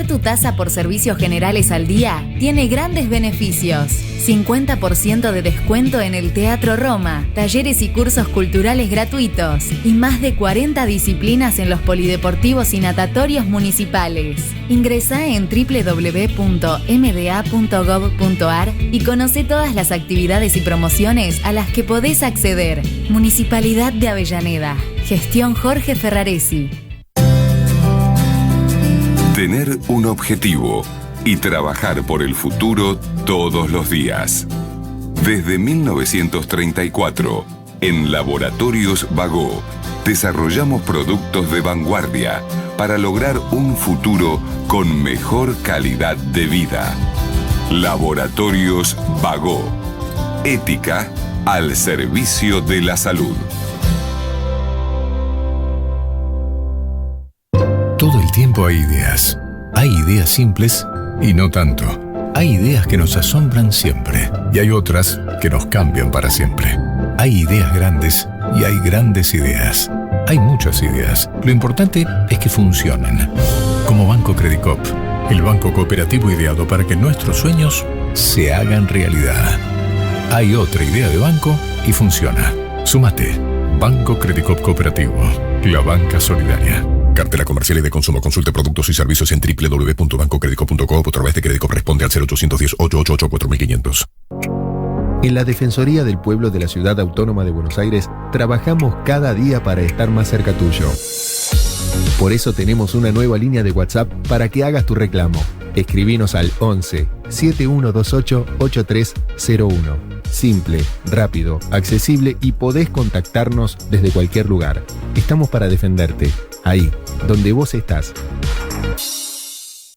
tu tasa por servicios generales al día tiene grandes beneficios. 50% de descuento en el Teatro Roma, talleres y cursos culturales gratuitos y más de 40 disciplinas en los polideportivos y natatorios municipales. Ingresá en www.mda.gov.ar y conoce todas las actividades y promociones a las que podés acceder. Municipalidad de Avellaneda. Gestión Jorge Ferraresi. Tener un objetivo y trabajar por el futuro todos los días. Desde 1934, en Laboratorios Bagó, desarrollamos productos de vanguardia para lograr un futuro con mejor calidad de vida. Laboratorios Bagó. Ética al servicio de la salud. Todo el tiempo hay ideas. Hay ideas simples y no tanto. Hay ideas que nos asombran siempre y hay otras que nos cambian para siempre. Hay ideas grandes y hay grandes ideas. Hay muchas ideas. Lo importante es que funcionen. Como Banco Credicop, el banco cooperativo ideado para que nuestros sueños se hagan realidad. Hay otra idea de banco y funciona. Súmate. Banco Credicop Cooperativo. La banca solidaria. Cartela comercial y de consumo. Consulte productos y servicios en www.bancocredico.com o a través de Credicop. Responde al 0810-888-4500. En la Defensoría del Pueblo de la Ciudad Autónoma de Buenos Aires trabajamos cada día para estar más cerca tuyo. Por eso tenemos una nueva línea de WhatsApp para que hagas tu reclamo. Escribinos al 11 7128 8301. Simple, rápido, accesible y podés contactarnos desde cualquier lugar. Estamos para defenderte, ahí, donde vos estás.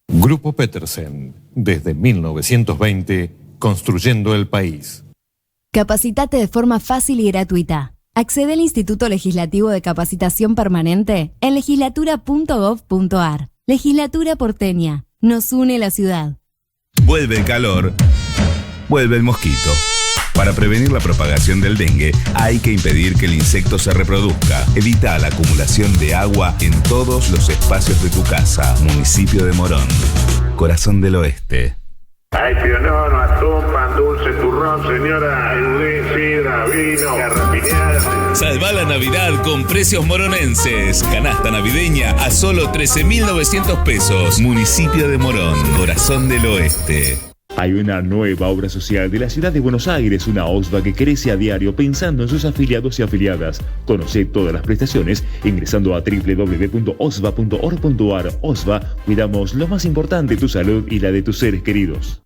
Grupo Petersen, desde 1920, construyendo el país. Capacitate de forma fácil y gratuita. Accede al Instituto Legislativo de Capacitación Permanente en legislatura.gov.ar. Legislatura porteña. Nos une la ciudad. Vuelve el calor, vuelve el mosquito. Para prevenir la propagación del dengue, hay que impedir que el insecto se reproduzca. Evita la acumulación de agua en todos los espacios de tu casa. Municipio de Morón. Corazón del Oeste. Hay pionono, atún, pan dulce, turrón, señora, ayudín, sidra, vino, garrapiñada. Salva la Navidad con precios moronenses. Canasta navideña a solo 13.900 pesos. Municipio de Morón, Corazón del Oeste. Hay una nueva obra social de la ciudad de Buenos Aires, una OSVA que crece a diario pensando en sus afiliados y afiliadas. Conoce todas las prestaciones ingresando a www.osva.org.ar. OSVA, cuidamos lo más importante, tu salud y la de tus seres queridos.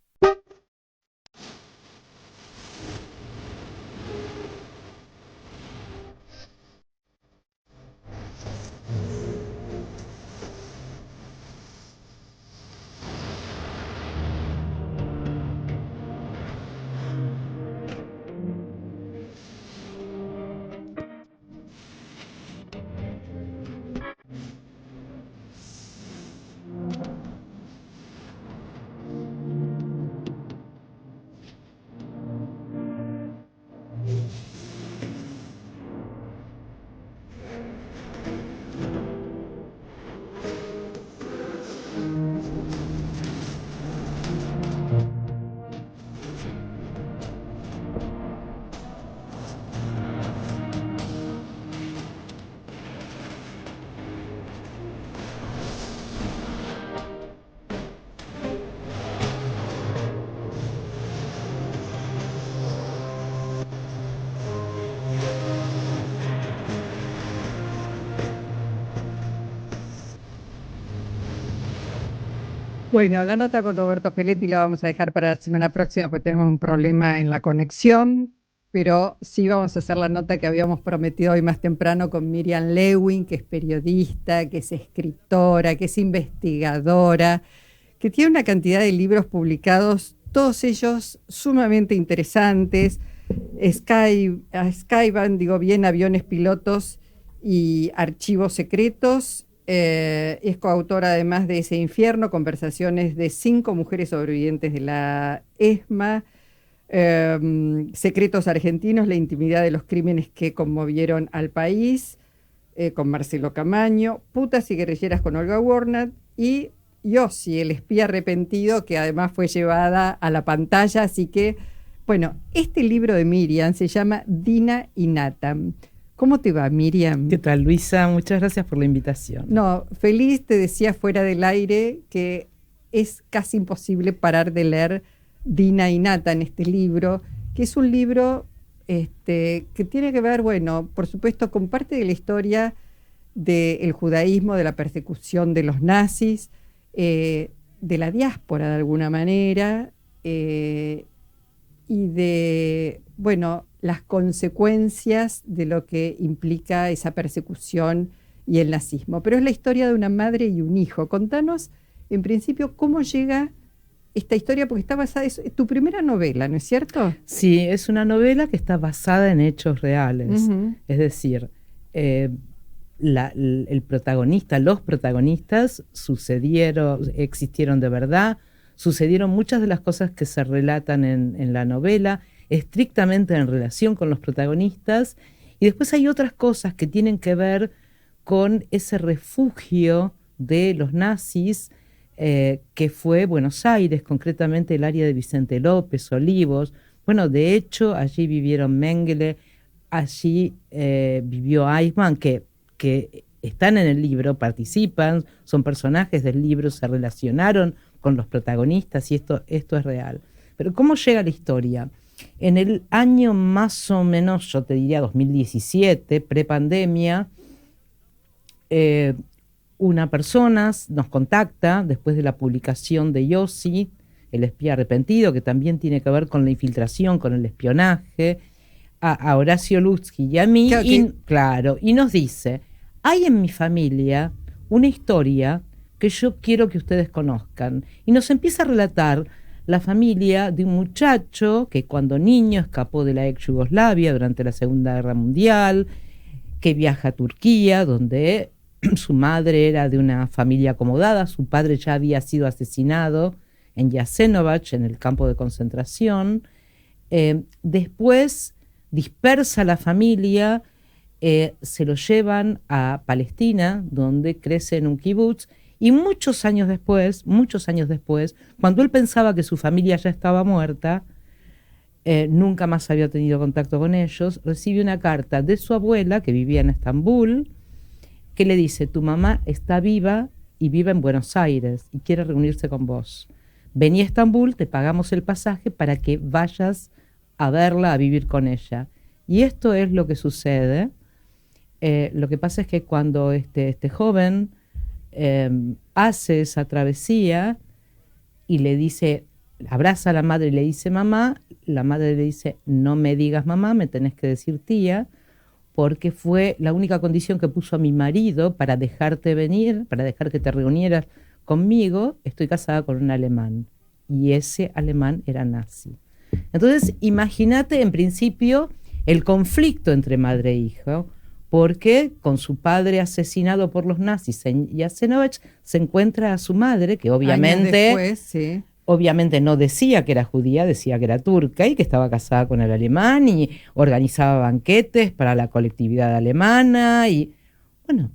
Bueno, la nota con Roberto Feletti la vamos a dejar para la semana próxima porque tenemos un problema en la conexión, pero sí vamos a hacer la nota que habíamos prometido hoy más temprano con Miriam Lewin, que es periodista, que es escritora, que es investigadora, que tiene una cantidad de libros publicados, todos ellos sumamente interesantes. Skyban, digo bien, Aviones Pilotos y Archivos Secretos. Es coautora además de Ese Infierno, conversaciones de 5 mujeres sobrevivientes de la ESMA, Secretos Argentinos, la intimidad de los crímenes que conmovieron al país, con Marcelo Camaño, Putas y guerrilleras con Olga Warnat, y Yossi, el espía arrepentido, que además fue llevada a la pantalla. Así que, bueno, este libro de Miriam se llama Dina y Nathan. ¿Cómo te va, Miriam? ¿Qué tal, Luisa? Muchas gracias por la invitación. No, feliz, te decía fuera del aire que es casi imposible parar de leer Dina y Nathan, este libro, que es un libro que tiene que ver, bueno, por supuesto, con parte de la historia del judaísmo, de la persecución de los nazis, de la diáspora de alguna manera, y de, bueno, las consecuencias de lo que implica esa persecución y el nazismo. Pero es la historia de una madre y un hijo. Contanos, en principio, cómo llega esta historia, porque está basada, es tu primera novela, ¿no es cierto? Sí, es una novela que está basada en hechos reales. Es decir, el protagonista, los protagonistas existieron de verdad, sucedieron muchas de las cosas que se relatan en la novela, estrictamente en relación con los protagonistas, y después hay otras cosas que tienen que ver con ese refugio de los nazis, que fue Buenos Aires, concretamente el área de Vicente López, Olivos. Bueno, de hecho, allí vivieron Mengele, allí vivió Eichmann, que están en el libro, participan, son personajes del libro, se relacionaron con los protagonistas, y esto es real. Pero ¿cómo llega la historia? En el año más o menos, yo te diría 2017, prepandemia, una persona nos contacta después de la publicación de Yossi, el espía arrepentido, que también tiene que ver con la infiltración, con el espionaje, a Horacio Lutzky y a mí, y nos dice: hay en mi familia una historia que yo quiero que ustedes conozcan. Y nos empieza a relatar la familia de un muchacho que cuando niño escapó de la ex Yugoslavia durante la Segunda Guerra Mundial, que viaja a Turquía, donde su madre era de una familia acomodada, su padre ya había sido asesinado en Jasenovac, en el campo de concentración. Después dispersa la familia, se lo llevan a Palestina, donde crece en un kibutz, y muchos años después, cuando él pensaba que su familia ya estaba muerta, nunca más había tenido contacto con ellos, recibe una carta de su abuela, que vivía en Estambul, que le dice: tu mamá está viva y vive en Buenos Aires y quiere reunirse con vos. Vení a Estambul, te pagamos el pasaje para que vayas a verla, a vivir con ella. Y esto es lo que sucede. Lo que pasa es que cuando este joven hace esa travesía y le dice, abraza a la madre y le dice mamá, la madre le dice: no me digas mamá, me tenés que decir tía, porque fue la única condición que puso a mi marido para dejarte venir, para dejar que te reunieras conmigo. Estoy casada con un alemán, y ese alemán era nazi. Entonces, imagínate en principio el conflicto entre madre e hijo, porque con su padre asesinado por los nazis en Jasenovac se encuentra a su madre, que obviamente no decía que era judía, decía que era turca y que estaba casada con el alemán y organizaba banquetes para la colectividad alemana. Y bueno,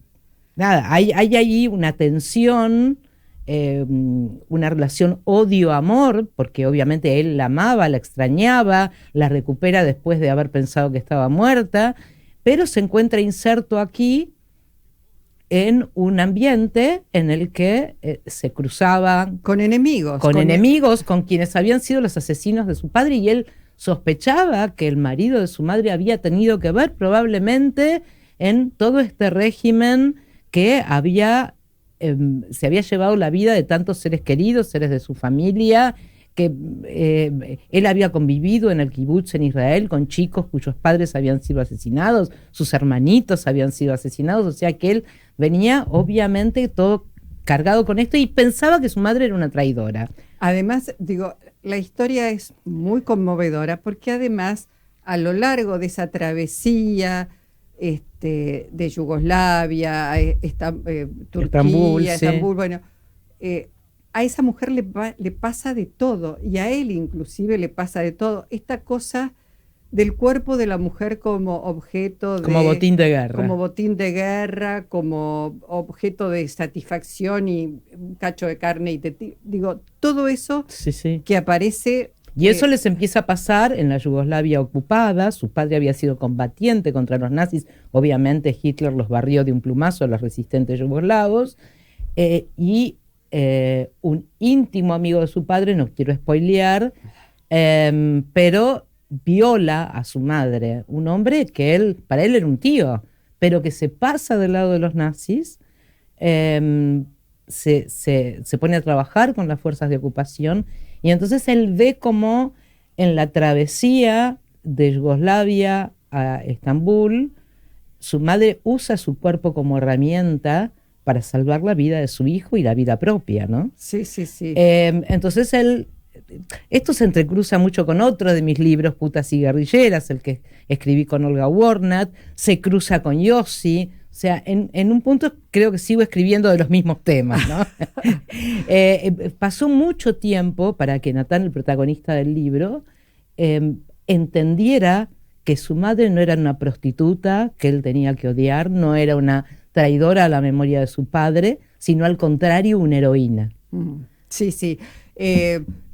nada, hay ahí una tensión, una relación odio-amor, porque obviamente él la amaba, la extrañaba, la recupera después de haber pensado que estaba muerta, pero se encuentra inserto aquí en un ambiente en el que se cruzaba con enemigos, con quienes habían sido los asesinos de su padre, y él sospechaba que el marido de su madre había tenido que ver probablemente en todo este régimen que se había llevado la vida de tantos seres queridos, seres de su familia, que él había convivido en el kibutz en Israel con chicos cuyos padres habían sido asesinados, sus hermanitos habían sido asesinados, o sea que él venía obviamente todo cargado con esto y pensaba que su madre era una traidora. Además, digo, la historia es muy conmovedora porque además a lo largo de esa travesía de Yugoslavia, Turquía, Estambul, bueno, a esa mujer le pasa de todo, y a él inclusive le pasa de todo. Esta cosa del cuerpo de la mujer como objeto como botín de guerra. Como botín de guerra, como objeto de satisfacción y un cacho de carne. Digo, todo eso que aparece... Y eso les empieza a pasar en la Yugoslavia ocupada. Su padre había sido combatiente contra los nazis. Obviamente Hitler los barrió de un plumazo a los resistentes yugoslavos. Y un íntimo amigo de su padre, no quiero spoilear, pero viola a su madre. Un hombre que para él era un tío, pero que se pasa del lado de los nazis, se pone a trabajar con las fuerzas de ocupación. Y entonces él ve como en la travesía de Yugoslavia a Estambul, su madre usa su cuerpo como herramienta para salvar la vida de su hijo y la vida propia, ¿no? Sí, sí, sí. Entonces esto se entrecruza mucho con otro de mis libros, Putas y Guerrilleras, el que escribí con Olga Warnat, se cruza con Yossi. O sea, en un punto creo que sigo escribiendo de los mismos temas, ¿no? Pasó mucho tiempo para que Natán, el protagonista del libro, entendiera que su madre no era una prostituta que él tenía que odiar, no era una traidora a la memoria de su padre, sino al contrario, una heroína. Sí, sí.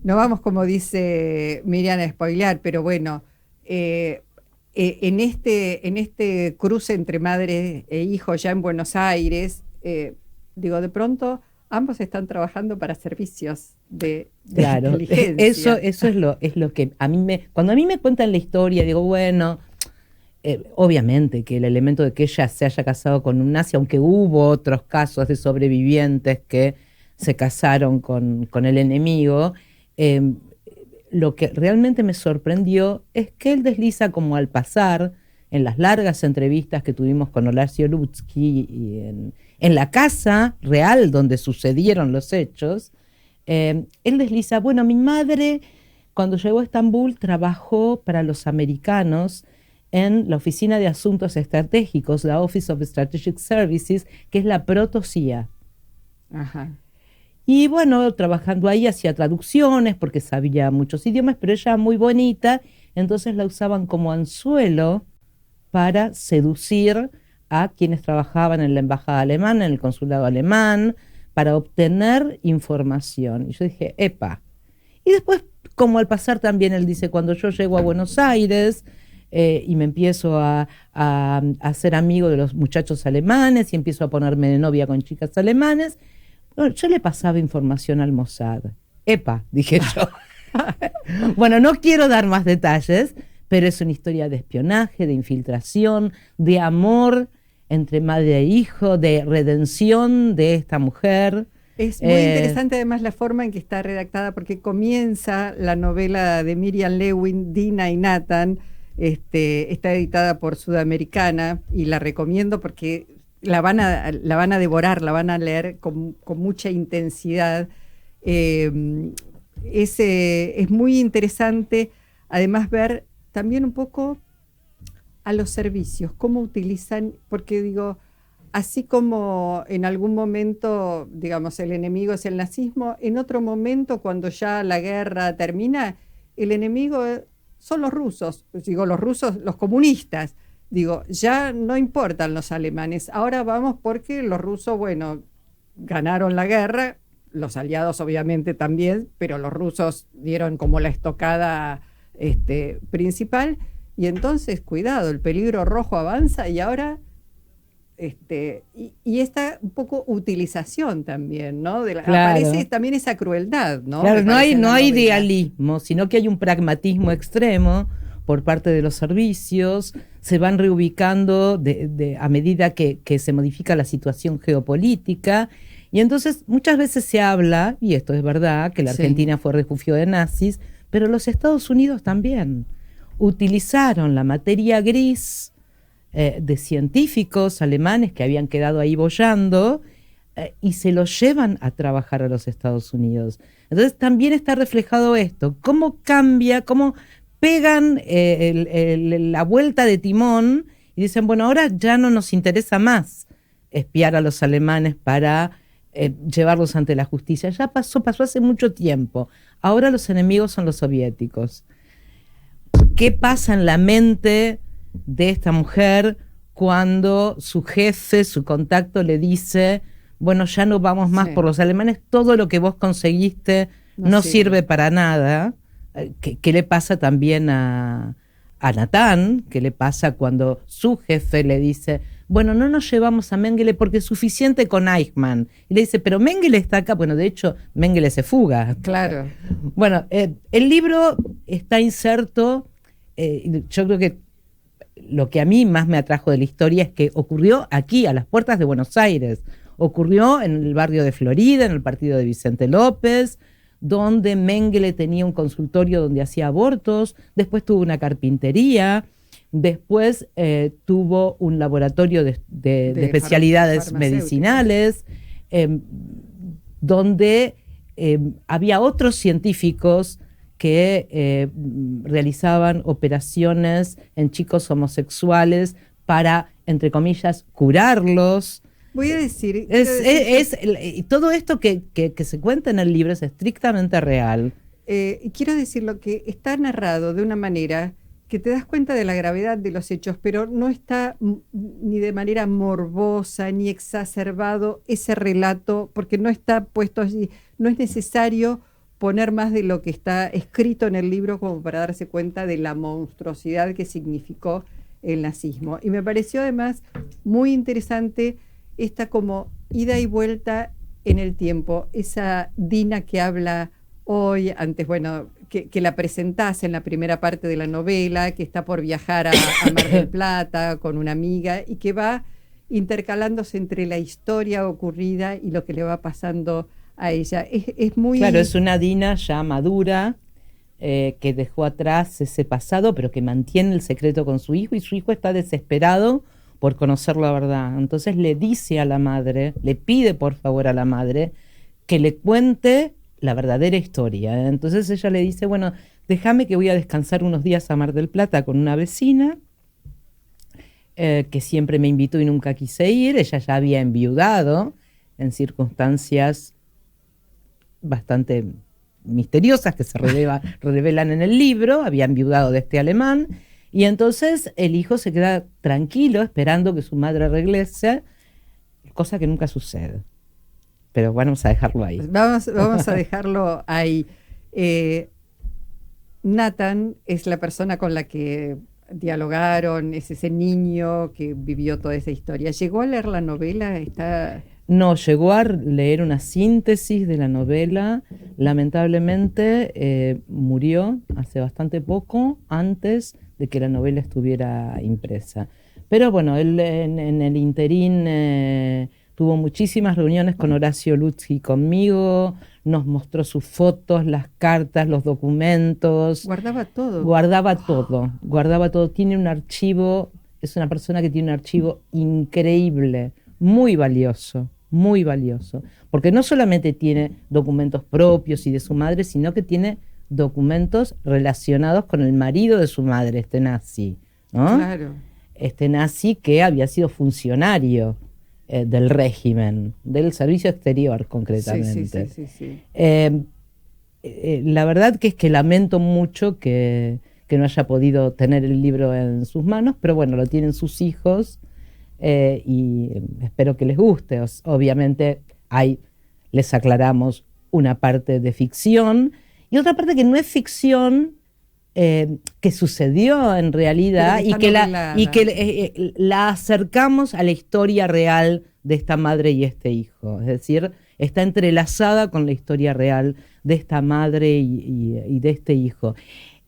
No vamos, como dice Miriam, a spoilear, pero bueno... en este cruce entre madre e hijo ya en Buenos Aires, digo, de pronto ambos están trabajando para servicios de claro, inteligencia. Eso es lo que cuando a mí me cuentan la historia, digo, bueno, obviamente que el elemento de que ella se haya casado con un nazi, aunque hubo otros casos de sobrevivientes que se casaron con el enemigo, lo que realmente me sorprendió es que él desliza como al pasar, en las largas entrevistas que tuvimos con Horacio Lutzky y en la casa real donde sucedieron los hechos, él desliza, bueno, mi madre cuando llegó a Estambul trabajó para los americanos en la Oficina de Asuntos Estratégicos, la Office of Strategic Services, que es la proto-CIA. Ajá. Y bueno, trabajando ahí hacía traducciones porque sabía muchos idiomas, pero ella muy bonita, entonces la usaban como anzuelo para seducir a quienes trabajaban en la embajada alemana, en el consulado alemán, para obtener información. Y yo dije, epa. Y después, como al pasar también, él dice, cuando yo llego a Buenos Aires y me empiezo a hacer amigo de los muchachos alemanes y empiezo a ponerme de novia con chicas alemanes, bueno, yo le pasaba información al Mossad. Epa, dije yo. Bueno, no quiero dar más detalles, pero es una historia de espionaje, de infiltración, de amor entre madre e hijo, de redención de esta mujer. Es muy interesante además la forma en que está redactada, porque comienza la novela de Miriam Lewin, Dina y Nathan, está editada por Sudamericana y la recomiendo porque la van a devorar, la van a leer con mucha intensidad. Es muy interesante además ver también un poco a los servicios, cómo utilizan, porque digo, así como en algún momento, digamos, el enemigo es el nazismo, en otro momento, cuando ya la guerra termina, el enemigo son los rusos, digo, los rusos, los comunistas. Digo, ya no importan los alemanes, ahora vamos porque los rusos, bueno, ganaron la guerra, los aliados obviamente también, pero los rusos dieron como la estocada principal, y entonces, cuidado, el peligro rojo avanza y ahora, y esta un poco utilización también, ¿no? Claro. Aparece también esa crueldad, ¿no? Claro, no hay idealismo, sino que hay un pragmatismo extremo por parte de los servicios, se van reubicando a medida que se modifica la situación geopolítica, y entonces muchas veces se habla, y esto es verdad, que la Argentina fue refugio de nazis, pero los Estados Unidos también utilizaron la materia gris de científicos alemanes que habían quedado ahí boyando y se los llevan a trabajar a los Estados Unidos. Entonces también está reflejado esto, cómo cambia, cómo pegan la vuelta de timón y dicen, bueno, ahora ya no nos interesa más espiar a los alemanes para llevarlos ante la justicia. Ya pasó hace mucho tiempo. Ahora los enemigos son los soviéticos. qué pasa en la mente de esta mujer cuando su jefe, su contacto le dice, bueno, ya no vamos más por los alemanes, todo lo que vos conseguiste no sirve para nada. ¿Qué le pasa también a Natán? ¿Qué le pasa cuando su jefe le dice, bueno, no nos llevamos a Mengele porque es suficiente con Eichmann? Y le dice, pero Mengele está acá. Bueno, de hecho, Mengele se fuga. Claro. Bueno, el libro está inserto, yo creo que lo que a mí más me atrajo de la historia es que ocurrió aquí, a las puertas de Buenos Aires. Ocurrió en el barrio de Florida, en el partido de Vicente López, donde Mengele tenía un consultorio donde hacía abortos, después tuvo una carpintería, después tuvo un laboratorio de especialidades medicinales, donde había otros científicos que realizaban operaciones en chicos homosexuales para, entre comillas, curarlos. Voy a decir... todo esto que se cuenta en el libro es estrictamente real. Quiero decir lo que está narrado de una manera que te das cuenta de la gravedad de los hechos, pero no está ni de manera morbosa ni exacerbado ese relato, porque no está puesto allí. No es necesario poner más de lo que está escrito en el libro como para darse cuenta de la monstruosidad que significó el nazismo. Y me pareció además muy interesante esta como ida y vuelta en el tiempo, esa Dina que habla hoy, antes, bueno, que la presentás en la primera parte de la novela, que está por viajar a Mar del Plata con una amiga y que va intercalándose entre la historia ocurrida y lo que le va pasando a ella. Es muy... Claro, es una Dina ya madura, que dejó atrás ese pasado, pero que mantiene el secreto con su hijo, y su hijo está desesperado por conocer la verdad. Entonces le dice a la madre, le pide por favor a la madre que le cuente la verdadera historia. Entonces ella le dice, bueno, déjame que voy a descansar unos días a Mar del Plata con una vecina que siempre me invitó y nunca quise ir. Ella ya había enviudado en circunstancias bastante misteriosas que se revelan en el libro, había enviudado de este alemán. Y entonces el hijo se queda tranquilo esperando que su madre regrese, cosa que nunca sucede. Pero vamos a dejarlo ahí. Vamos a dejarlo ahí. Nathan es la persona con la que dialogaron, es ese niño que vivió toda esa historia. ¿Llegó a leer la novela? No, llegó a leer una síntesis de la novela. Lamentablemente murió hace bastante poco, antes de que la novela estuviera impresa. Pero bueno, él en el interín tuvo muchísimas reuniones con Horacio Lutzky, conmigo, nos mostró sus fotos, las cartas, los documentos. Guardaba todo. Guardaba todo. Tiene un archivo, es una persona que tiene un archivo increíble, muy valioso, porque no solamente tiene documentos propios y de su madre, sino que tiene documentos relacionados con el marido de su madre, este nazi, ¿no? Claro. Este nazi que había sido funcionario del régimen, del servicio exterior concretamente. Sí. La verdad que es que lamento mucho que no haya podido tener el libro en sus manos, pero bueno, lo tienen sus hijos y espero que les guste. Obviamente les aclaramos una parte de ficción y otra parte que no es ficción, que sucedió en realidad y que la acercamos a la historia real de esta madre y este hijo. Es decir, está entrelazada con la historia real de esta madre y de este hijo.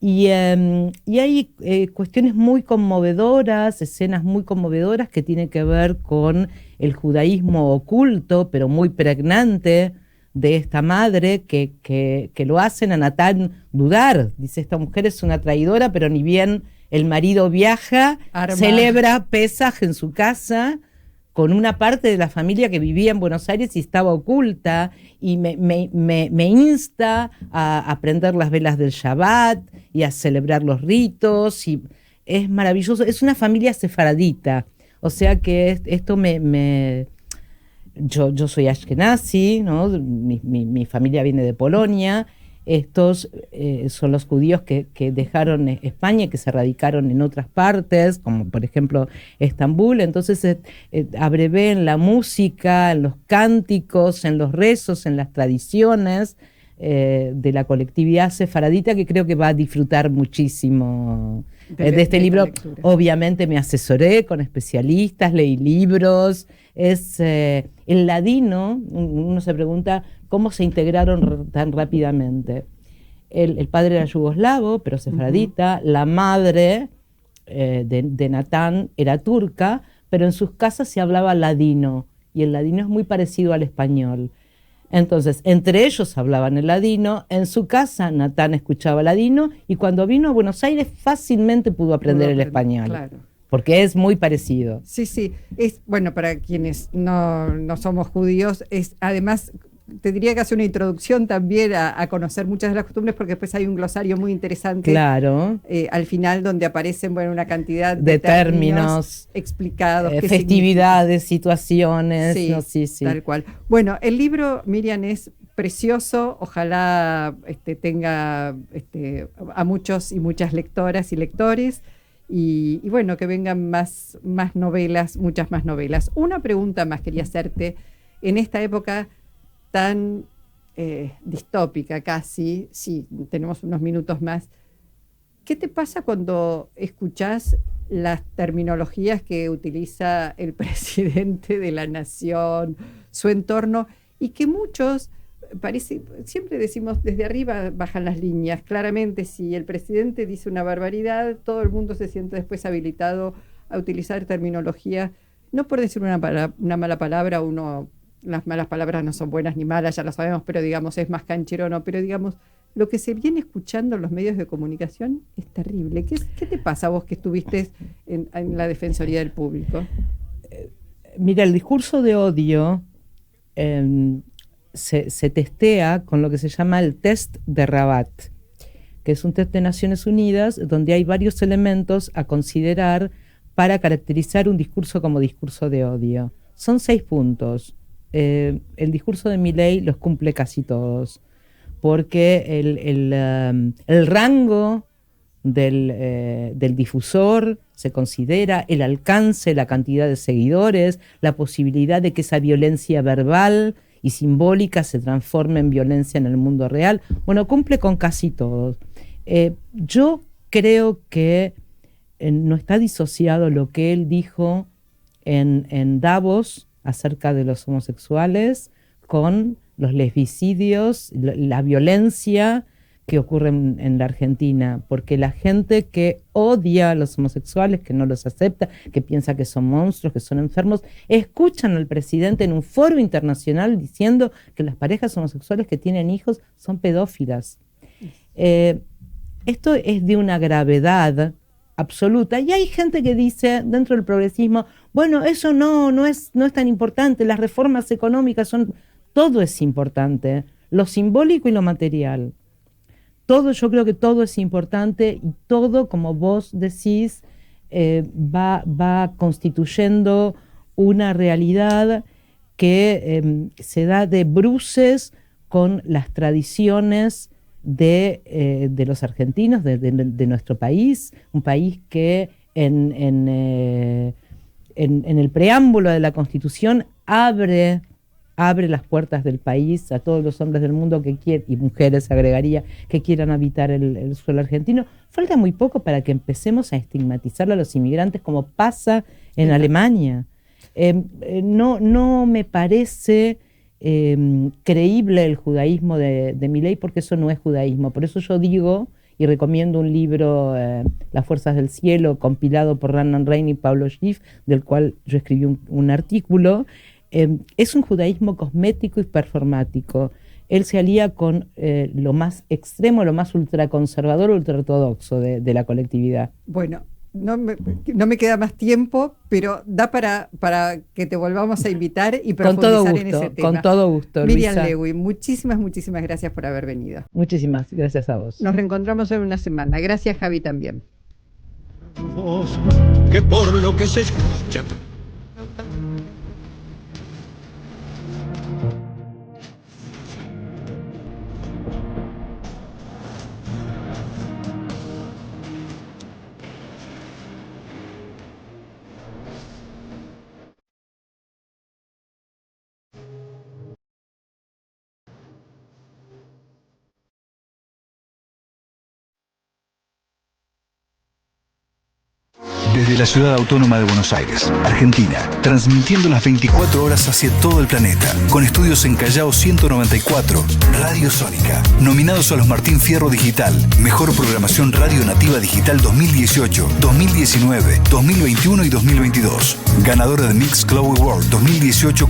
Y hay cuestiones muy conmovedoras, escenas muy conmovedoras que tienen que ver con el judaísmo oculto, pero muy pregnante, de esta madre que lo hacen a Natán dudar. Dice, esta mujer es una traidora, pero ni bien el marido viaja, celebra Pesaj en su casa con una parte de la familia que vivía en Buenos Aires y estaba oculta, y me insta a prender las velas del Shabbat y a celebrar los ritos, y es maravilloso. Es una familia sefaradita, o sea que esto Yo soy ashkenazi, ¿no? Mi familia viene de Polonia, Estos son los judíos que dejaron España, que se radicaron en otras partes, como por ejemplo Estambul. Entonces abrevé en la música, en los cánticos, en los rezos, en las tradiciones de la colectividad sefaradita, que creo que va a disfrutar muchísimo de este libro. Obviamente me asesoré con especialistas, leí libros. Es el ladino, uno se pregunta cómo se integraron tan rápidamente. El padre era yugoslavo, pero sefaradita. La madre de Natán era turca, pero en sus casas se hablaba ladino, y el ladino es muy parecido al español. Entonces, entre ellos hablaban el ladino, en su casa Natán escuchaba ladino, y cuando vino a Buenos Aires fácilmente pudo aprender el español. Claro. Porque es muy parecido. Sí, sí. Es, bueno, para quienes no somos judíos, es además, te diría que hace una introducción también a conocer muchas de las costumbres, porque después hay un glosario muy interesante. Claro. Al final, donde aparecen una cantidad de términos explicados. Festividades, situaciones. Sí, no, sí, tal cual. Bueno, el libro, Miriam, es precioso. Ojalá tenga a muchos y muchas lectoras y lectores. Y bueno, que vengan más novelas, muchas más novelas. Una pregunta más quería hacerte. En esta época tan distópica casi, sí, tenemos unos minutos más, ¿qué te pasa cuando escuchás las terminologías que utiliza el presidente de la nación, su entorno, y que muchos, siempre decimos desde arriba bajan las líneas? Claramente, si el presidente dice una barbaridad, todo el mundo se siente después habilitado a utilizar terminología, no por decir una mala palabra, las malas palabras no son buenas ni malas, ya lo sabemos, pero digamos es más canchero, no, pero digamos, lo que se viene escuchando en los medios de comunicación es terrible. ¿Qué te pasa vos que estuviste en la Defensoría del Público? Mira, el discurso de odio se testea con lo que se llama el test de Rabat, que es un test de Naciones Unidas donde hay varios elementos a considerar para caracterizar un discurso como discurso de odio. Son 6 puntos. El discurso de Milei los cumple casi todos, porque el rango del difusor se considera, el alcance, la cantidad de seguidores, la posibilidad de que esa violencia verbal y simbólica se transforme en violencia en el mundo real. Bueno, cumple con casi todos. Yo creo que no está disociado lo que él dijo en Davos acerca de los homosexuales con los lesbicidios, la violencia que ocurre en la Argentina, porque la gente que odia a los homosexuales, que no los acepta, que piensa que son monstruos, que son enfermos, escuchan al presidente en un foro internacional diciendo que las parejas homosexuales que tienen hijos son pedófilas. Esto es de una gravedad absoluta, y hay gente que dice dentro del progresismo, bueno, eso no es tan importante, las reformas económicas todo es importante, lo simbólico y lo material. Yo creo que todo es importante, y todo, como vos decís, va constituyendo una realidad que se da de bruces con las tradiciones de los argentinos, de nuestro país, un país que en el preámbulo de la Constitución abre las puertas del país a todos los hombres del mundo y mujeres, agregaría, que quieran habitar el suelo argentino. Falta muy poco para que empecemos a estigmatizar a los inmigrantes como pasa en Alemania. No me parece creíble el judaísmo de Milei, porque eso no es judaísmo. Por eso yo digo y recomiendo un libro, Las Fuerzas del Cielo, compilado por Rannan Rein y Pablo Schiff, del cual yo escribí un artículo. Es un judaísmo cosmético y performático. Él se alía con lo más extremo, lo más ultraconservador, ultraortodoxo de la colectividad. Bueno, no me queda más tiempo, pero da para que te volvamos a invitar y profundizar en ese tema. Con todo gusto, Miriam Luisa. Lewy, muchísimas gracias por haber venido. Muchísimas gracias a vos. Nos reencontramos en una semana. Gracias, Javi, también. Que por lo que se escucha Desde la Ciudad Autónoma de Buenos Aires, Argentina, transmitiendo las 24 horas hacia todo el planeta, con estudios en Callao 194, Radio Sónica. Nominados a los Martín Fierro Digital, Mejor Programación Radio Nativa Digital 2018, 2019, 2021 y 2022. Ganadora de Mix Globe Award 2018